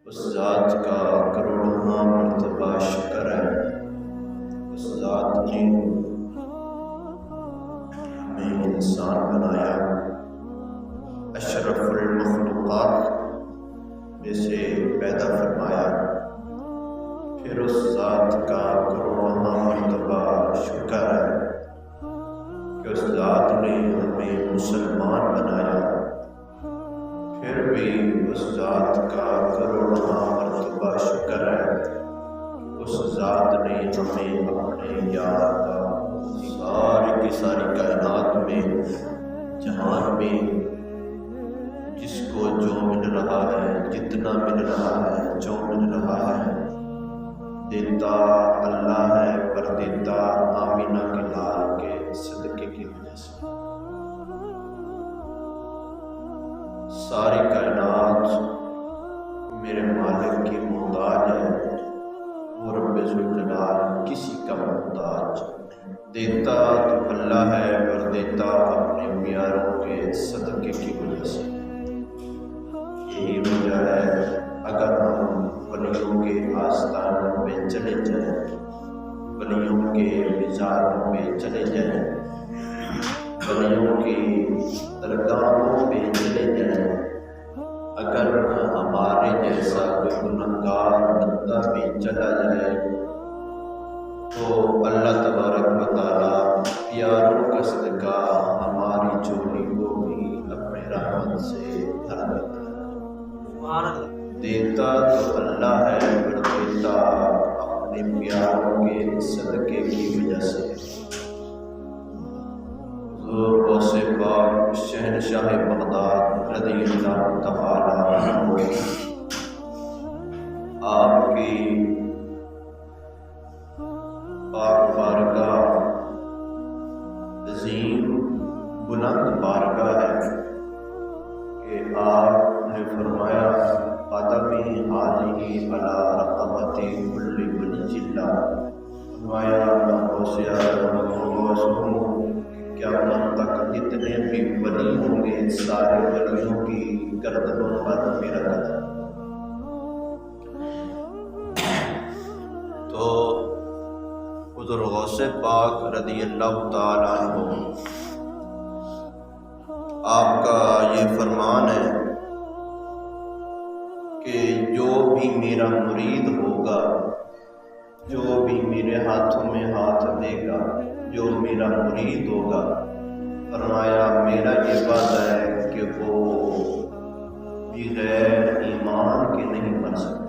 اس ذات کا کروڑواں مرتبہ شکر ہے۔ اس ذات نے ہمیں انسان بنایا، اشرف المخلوقات میں سے پیدا فرمایا، پھر اس ذات کا کروڑواں مرتبہ شکر ہے کہ اس ذات نے ہمیں مسلمان بنایا، پھر بھی اس ذات کا کروڑواں مرتبہ شکر ہے اس ذات نے ہمیں اپنے یار کا ساری کی ساری کائنات میں، جہان میں جس کو جو مل رہا ہے، جتنا مل رہا ہے، جو مل رہا ہے، دیتا اللہ ہے، پر دیتا آمینہ کے لال کے صدقے کی وجہ سے۔ ساری کائنات میرے مالک کی محتاج ہے، اور رب ذوالجلال کسی کا محتاج نہیں۔ دیتا تو اللہ ہے، پر دیتا اپنے پیاروں کے صدقے کی وجہ سے۔ یہی وجہ ہے اگر ہم ولیوں کے آستانوں پہ چلے جائیں، ولیوں کے مزاروں پہ چلے جائیں، ولیوں کی درگاہوں پہ چلے جائیں، اگر ہمارے جیسا کوئی گنہگار بندہ بھی چلا جائے تو اللہ تبارک و تعالیٰ پیاروں کا صدقہ ہماری چولی کو بھی اپنے رحمت سے بھر دیتا ہے۔ دیتا تو اللہ ہے، پر دیتا اپنے پیاروں کے صدقے کی وجہ سے۔ حضور غوث پاک شہنشاہ بغداد رضی اللہ تعالیٰ عنہ، آپ کی پاک بارگاہ عظیم بلند بارگاہ ہے کہ آپ نے فرمایا قدمی حالی علی رقبتی کل ولی اللہ، فرمایا میں غوث اعظم غوث ہوں، قیامت تک جتنے بھی ولی ہوں گے سارے ولیوں کی گردنوں پر میرا قدم۔ تو حضور غوث پاک رضی اللہ تعالیٰ عنہ آپ کا یہ فرمان ہے کہ جو بھی میرا مرید ہوگا، جو بھی میرے ہاتھوں میں ہاتھ دے گا، جو میرا مرید ہوگا، فرمایا میرا یہ وعدہ ہے کہ وہ بغیر ایمان کے نہیں بن سکتا،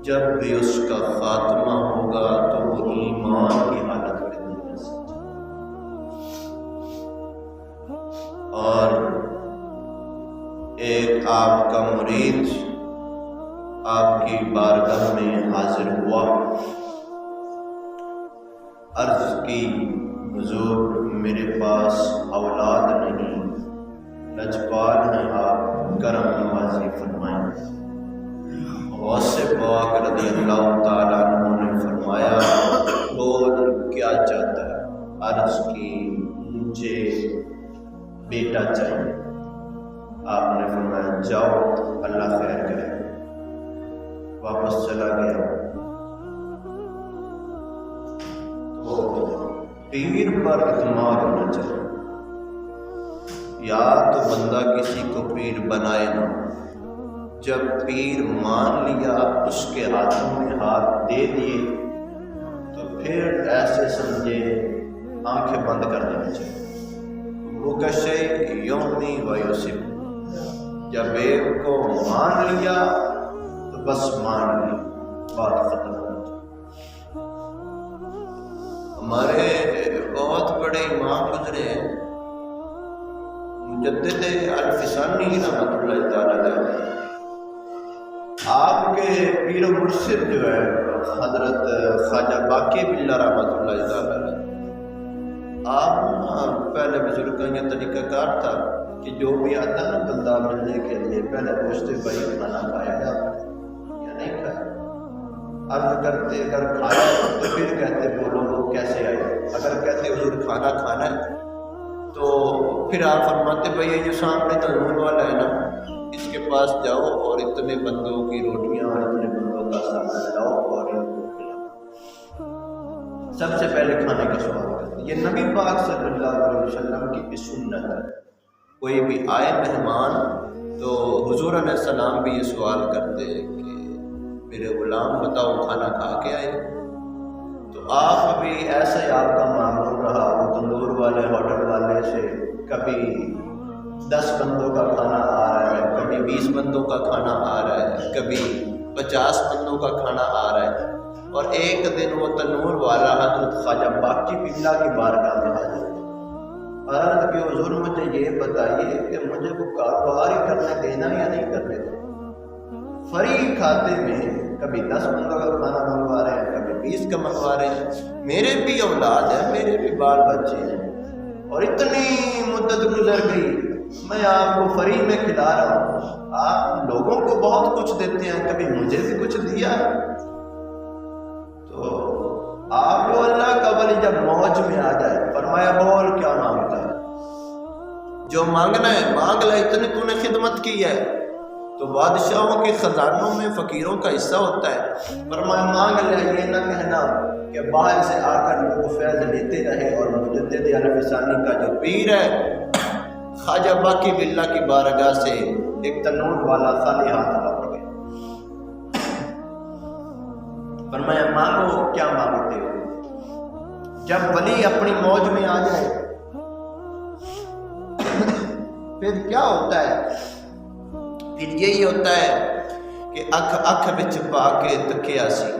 جب بھی اس کا خاتمہ ہوگا تو وہ ایمان کی حالت میں نہیں بن سکتا۔ اور ایک آپ کا مرید آپ کی بارگاہ میں حاضر ہوا، عرض کی حضور میرے پاس اولاد نہیں، لجپال ہیں آپ، کرم نوازی فرمائیں۔ غوث پاک رضی اللہ تعالیٰ عنہ نے فرمایا بول کیا چاہتا ہے؟ عرض کی مجھے بیٹا چاہیے۔ آپ نے فرمایا جاؤ اللہ خیر کرے، واپس چلا گیا۔ تو پیر پر اعتماد ہونا چاہیے، یا تو بندہ کسی کو پیر بنائے نہ، جب پیر مان لیا، اس کے ہاتھوں میں ہاتھ دے دیے تو پھر ایسے سمجھے آنکھیں بند کر دینی چاہیے۔ وہ کشے یومی و یوسف، جب ایک کو مان لیا تو بس مان لی، بات ختم ہو جائے۔ ہمارے بہت بڑے امام گزرے ہیں، مجدد الفسانی رحمۃ اللہ تعالیٰ علیہ، آپ کے پیر و مرشد جو ہے حضرت خواجہ باقی باللہ رحمۃ اللہ تعالیٰ علیہ، آپ پہلے بزرگ کا یہ طریقہ کار تھا کہ جو بھی آتا نا بندہ ملنے کے لیے پہلے پوچھتے بھائی کھانا کھایا ہے آپ یا نہیں کھایا، عرض کرتے اگر کھایا تو پھر کہتے بولو وہ کیسے آئے، اگر کہتے حضور کھانا کھانا ہے تو پھر آپ فرماتے بھائی یہ جو سامنے تنور والا ہے نا اس کے پاس جاؤ اور اتنے بندوں کی روٹیاں اور اتنے بندوں کا سالن لاؤ اور ان کو کھلاؤ۔ سب سے پہلے کھانے کا سوال کرتے، یہ نبی پاک صلی اللہ علیہ وسلم کی بھی سنت ہے۔ کوئی بھی آئے مہمان تو حضور علیہ السلام بھی یہ سوال کرتے کہ میرے غلام بتاؤ کھانا کھا کے آئے؟ تو آپ بھی ایسا ہی آپ کا معمول رہا، وہ تندور والے ہوٹل والے سے کبھی 10 بندوں کا کھانا آ رہا ہے، کبھی 20 بندوں کا کھانا آ رہا ہے، کبھی 50 بندوں کا کھانا آ رہا ہے، اور ایک دن وہ تنور والا حضرت خواجہ باقی بلّہ کی بارگاہ میں حاضر ہے۔ عرض کہ حضور مجھے یہ بتائیے کہ مجھے وہ کاروبار ہی کرنے دینا یا نہیں کرنے دینا؟ فری کھاتے میں کبھی 10 بندوں کا کھانا منگوا رہے ہیں، کبھی 20 کا منگوا رہے ہیں، میرے بھی اولاد ہیں، میرے بھی بال بچے ہیں، اور اتنی مدت گزر گئی میں آپ کو فری میں کھلا رہا ہوں، آپ لوگوں کو بہت کچھ دیتے ہیں، کبھی مجھے بھی کچھ دیا؟ تو آپ کو اللہ کا ولی جب موج میں آ جائے فرمایا بول کیا مانگتا ہے؟ جو مانگنا ہے مانگ لے، اتنی تو نے خدمت کی ہے۔ تو بادشاہوں کے خزانوں میں فقیروں کا حصہ ہوتا ہے، فرمایا مانگ لے، یہ نہ کہنا کہ باہر سے آ کر لوگ فیض لیتے رہے اور مجدد الف ثانی کا جو پیر ہے خواجہ باقی بلّہ کی بارگاہ سے ایک تنور والا خالی ہاتھ لوٹ گیا۔ فرمایا مانگو کیا مانگتے ہو؟ جب ولی اپنی موج میں آ جائے پھر کیا ہوتا ہے؟ پھر یہی ہوتا ہے کہ اکھ وچ پا کے تکیا سی،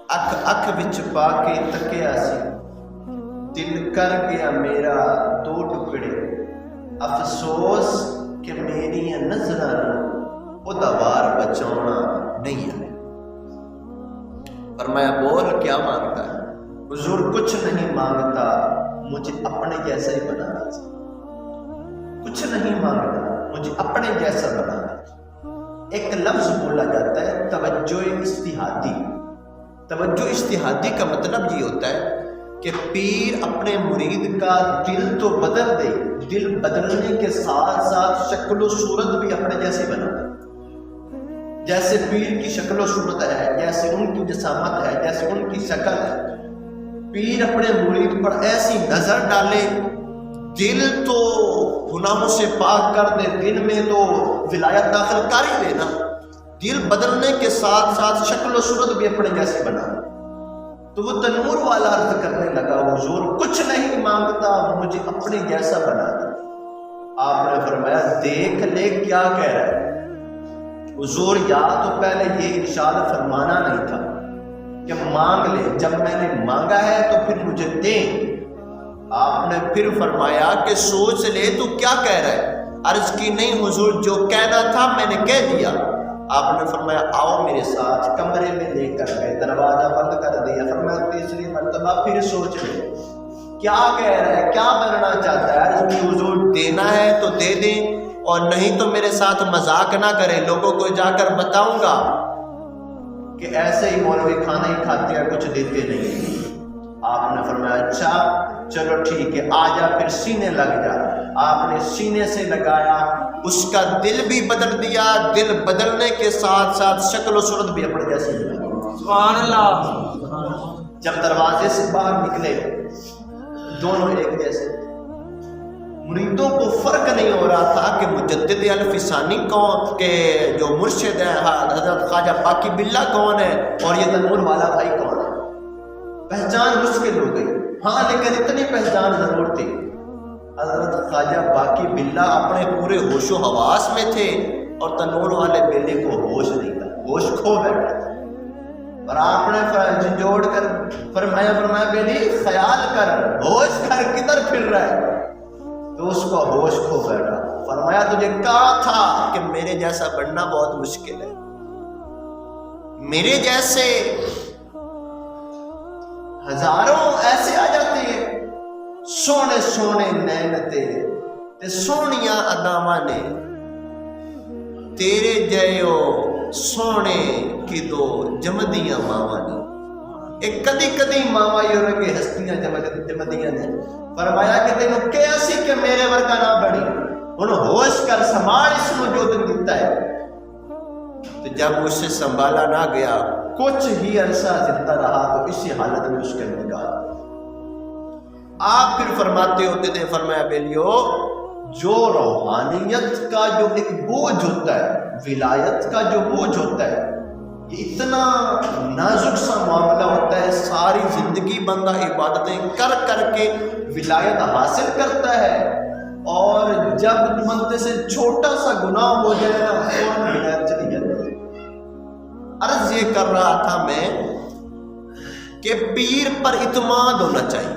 اکھ وچ پا کے تکیا سی، دل کر گیا میرا 2 ٹکڑے، افسوس کہ میری نظراں او دا وار بچاؤنا نہیں ہے۔ فرمایا بول کیا مانگتا ہے؟ حضور کچھ نہیں مانگتا، مجھے اپنے جیسا ہی بنانا چاہیے، کچھ نہیں مانگتا، مجھے اپنے جیسا بنانا چاہیے۔ ایک لفظ بولا جاتا ہے توجہ اجتہادی۔ توجہ اجتہادی کا مطلب یہ ہوتا ہے کہ پیر اپنے مرید کا دل تو بدل دے، دل بدلنے کے ساتھ ساتھ شکل و صورت بھی اپنے جیسے بنا دے۔ جیسے پیر کی شکل و صورت ہے، جیسے ان کی جسامت ہے، جیسے ان کی شکل ہے، پیر اپنے مرید پر ایسی نظر ڈالے، دل تو گناہوں سے پاک کر دے، دل میں تو ولایت داخل کر ہی دے نا، دل بدلنے کے ساتھ ساتھ شکل و صورت بھی اپنے جیسے بنا دے۔ تو وہ تنور والا عرض کرنے لگا حضور کچھ نہیں مانگتا، مجھے اپنے جیسا بنا دے۔ آپ نے فرمایا دیکھ لے کیا کہہ رہا ہے؟ حضور یا تو پہلے یہ ارشاد فرمانا نہیں تھا کہ مانگ لے، جب میں نے مانگا ہے تو پھر مجھے دیں۔ آپ نے پھر فرمایا کہ سوچ لے تو کیا کہہ رہا ہے؟ عرض کی نہیں حضور جو کہنا تھا میں نے کہہ دیا۔ آپ نے فرمایا آؤ میرے ساتھ، کمرے میں لے کر گئے، دروازہ بند کر دیا، فرمایا تیسری مرتبہ پھر سوچ لے کیا کہہ رہا ہے، کیا بننا چاہتا ہے؟ عرض کی حضور دینا ہے تو دے دیں، اور نہیں تو میرے ساتھ مذاق نہ کرے، لوگوں کو جا کر بتاؤں گا کہ ایسے ہی مولوی کھانا ہی کھاتے ہیں کچھ دیتے نہیں۔ آپ نے فرمایا اچھا چلو ٹھیک ہے، آ جا پھر سینے لگ جا۔ آپ نے سینے سے لگایا، اس کا دل بھی بدل دیا، دل بدلنے کے ساتھ ساتھ شکل و صورت بھی اپنے جیسے بنا۔ سبحان اللہ۔ جب دروازے سے باہر نکلے دونوں ایک جیسے، مریدوں کو فرق نہیں ہو رہا تھا کہ مجدد الف ثانی کون، کہ جو مرشد ہے حضرت خواجہ باقی بلّہ کون ہے اور یہ تنور والا بھائی کون ہے۔ پہچان مشکل ہو گئی، ہاں لیکن اتنی پہچان ضرور تھی۔ حضرت خواجہ باقی بلّہ اپنے پورے ہوش و حواس میں تھے اور تنور والے بیلے کو ہوش نہیں تھا، ہوش کھو بیٹھا تھا۔ اور آپ نے جھنجھوڑ کر فرمایا بیلی خیال کر، ہوش کر کدھر پھر رہا ہے؟ تو اس کو ہوش کھو بیٹھا۔ فرمایا تجھے کہا تھا کہ میرے جیسا بننا بہت مشکل ہے، میرے جیسے ہزاروں ایسے آ جاتے ہیں، سونے سونے نین تیرے تے سونیاں اداواں نے، تیرے جیو سونے کی دو جمدیاں ماواں نے۔ ایک کدی کدی ماواں یہ رنگے ہستیاں جمدیاں نے۔ فرمایا کہ تینوں کیا سی کہ میرے ورگا نہ بڑی، ہن ہوش کر سنبھال اس نو جو تین دیتا ہے. تو جب اسے سنبھالا نہ گیا کچھ ہی عرصہ زندہ رہا تو اسی حالت میں اس کا انتقال. آپ پھر فرماتے ہوتے تھے، فرمایا بیلیو جو روحانیت کا جو ایک بوجھ ہوتا ہے، ولایت کا جو بوجھ ہوتا ہے، یہ اتنا نازک سا معاملہ ہوتا ہے. ساری زندگی بندہ عبادتیں کر کر کے ولایت حاصل کرتا ہے، اور جب بندے سے چھوٹا سا گناہ ہو جائے نا فوراً ولایت چلی جاتی ہے. عرض یہ کر رہا تھا میں کہ پیر پر اعتماد ہونا چاہیے.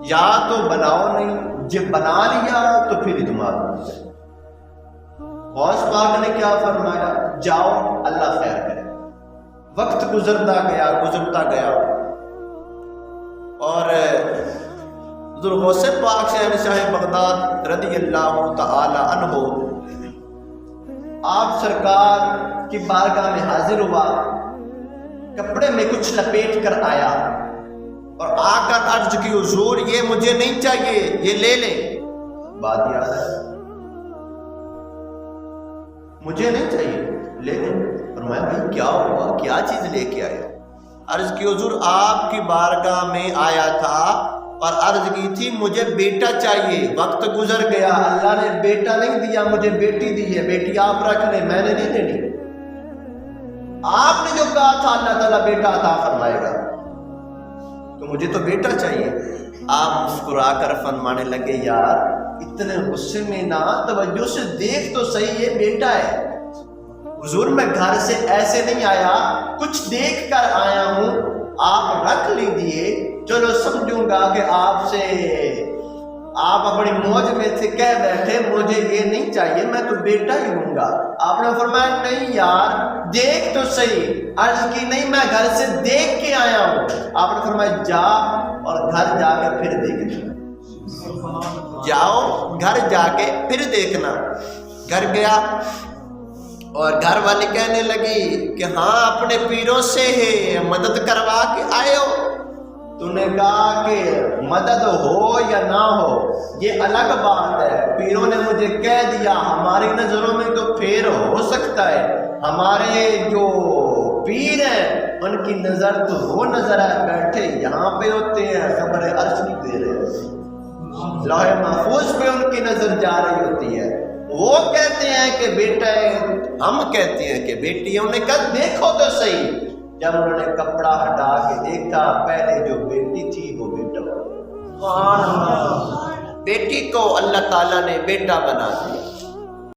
یا تو بناؤ نہیں، جب بنا لیا تو پھر اعتماد ہونا چاہیے. غوث پاک نے کیا فرمایا؟ جاؤ اللہ خیر کرے. وقت گزرتا گیا اور حضور غوث پاک شاہ بغداد رضی اللہ تعالی عنہ آپ سرکار کی بارگاہ میں حاضر ہوا، کپڑے میں کچھ لپیٹ کر آیا اور آ کر عرض کی حضور یہ مجھے نہیں چاہیے، یہ لے لیں. بات یاد ہے، مجھے نہیں چاہیے لے لیں. فرمایا بھائی کیا ہوا، کیا چیز لے کے آئے؟ عرض کی حضور آپ کی بارگاہ میں آیا تھا اور عرض کی تھی مجھے بیٹا چاہیے. وقت گزر گیا، اللہ نے بیٹا نہیں دیا، مجھے بیٹی دی ہے. بیٹی آپ رکھ لیں، میں نے نہیں دینی. آپ نے جو کہا تھا اللہ تعالیٰ بیٹا عطا فرمائے گا، تو مجھے تو بیٹا چاہیے. آپ مسکرا کر فرمانے لگے یار اتنے غصے میں نہ، توجہ سے دیکھ تو صحیح، یہ بیٹا ہے. حضور میں گھر سے ایسے نہیں آیا، کچھ دیکھ کر آیا ہوں، آپ رکھ لیجئے. چلو سمجھوں گا کہ آپ اپنی موج میں تھے، کہہ بیٹھے مجھے یہ نہیں چاہیے، میں تو بیٹا ہی ہوں گا. آپ نے فرمایا نہیں یار دیکھ تو صحیح. عرض کی نہیں میں گھر سے دیکھ کے آیا ہوں. آپ نے فرمایا جا اور گھر جا کے پھر دیکھنا. جاؤ گھر جا کے پھر دیکھنا. گھر گیا اور گھر والی کہنے لگی کہ ہاں اپنے پیروں سے مدد کروا کے آئے ہو. تو نے کہا کہ مدد ہو یا نہ ہو یہ الگ بات ہے، پیروں نے مجھے کہہ دیا. ہماری نظروں میں تو پھر ہو سکتا ہے، ہمارے جو پیر ہیں ان کی نظر تو وہ نظر ہے بیٹھے یہاں پہ ہوتے ہیں، خبر عرش نہیں دے رہے، لوح محفوظ پہ ان کی نظر جا رہی ہوتی ہے. وہ کہتے ہیں کہ بیٹا ہے، ہم کہتے ہیں کہ بیٹی ہے. انہوں نے کہا دیکھو تو صحیح. جب انہوں نے کپڑا ہٹا کے دیکھا پہلے جو بیٹی تھی وہ بیٹا ہو. بیٹی کو اللہ تعالیٰ نے بیٹا بنا دیا.